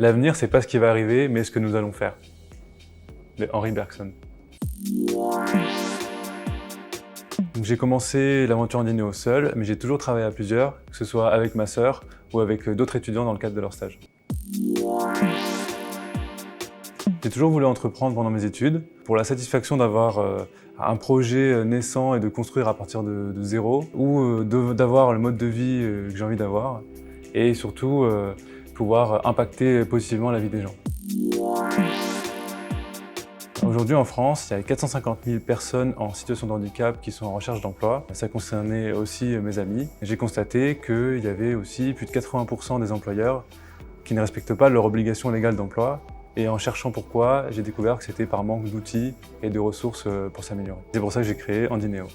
L'avenir, c'est pas ce qui va arriver, mais ce que nous allons faire. De Henri Bergson. J'ai commencé l'aventure Andineo seul, mais j'ai toujours travaillé à plusieurs, que ce soit avec ma sœur ou avec d'autres étudiants dans le cadre de leur stage. J'ai toujours voulu entreprendre pendant mes études, pour la satisfaction d'avoir un projet naissant et de construire à partir de zéro, ou d'avoir le mode de vie que j'ai envie d'avoir, et surtout pouvoir impacter positivement la vie des gens. Aujourd'hui en France, il y a 450 000 personnes en situation de handicap qui sont en recherche d'emploi. Ça concernait aussi mes amis. J'ai constaté qu'il y avait aussi plus de 80% des employeurs qui ne respectent pas leur obligation légale d'emploi. Et en cherchant pourquoi, j'ai découvert que c'était par manque d'outils et de ressources pour s'améliorer. C'est pour ça que j'ai créé Andineo.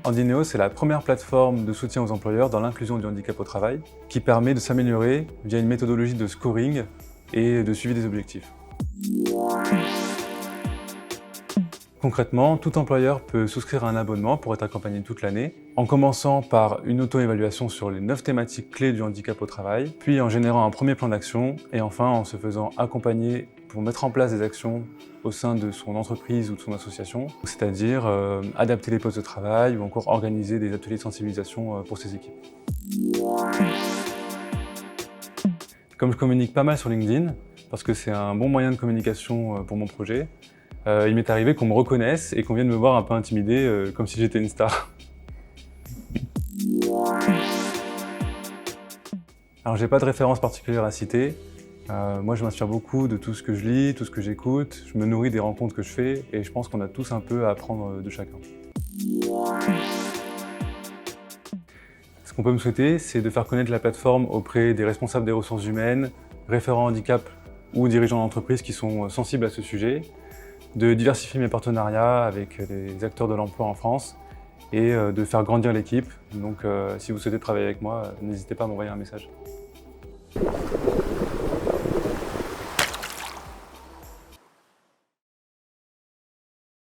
Andineo, c'est la première plateforme de soutien aux employeurs dans l'inclusion du handicap au travail, qui permet de s'améliorer via une méthodologie de scoring et de suivi des objectifs. Concrètement, tout employeur peut souscrire à un abonnement pour être accompagné toute l'année, en commençant par une auto-évaluation sur les 9 thématiques clés du handicap au travail, puis en générant un premier plan d'action, et enfin en se faisant accompagner pour mettre en place des actions au sein de son entreprise ou de son association, c'est-à-dire adapter les postes de travail ou encore organiser des ateliers de sensibilisation pour ses équipes. Comme je communique pas mal sur LinkedIn, parce que c'est un bon moyen de communication pour mon projet, il m'est arrivé qu'on me reconnaisse et qu'on vienne me voir un peu intimidé, comme si j'étais une star. Alors j'ai pas de référence particulière à citer. Moi je m'inspire beaucoup de tout ce que je lis, tout ce que j'écoute, je me nourris des rencontres que je fais et je pense qu'on a tous un peu à apprendre de chacun. Ce qu'on peut me souhaiter, c'est de faire connaître la plateforme auprès des responsables des ressources humaines, référents handicap ou dirigeants d'entreprise qui sont sensibles à ce sujet, de diversifier mes partenariats avec des acteurs de l'emploi en France et de faire grandir l'équipe. Donc si vous souhaitez travailler avec moi, n'hésitez pas à m'envoyer un message.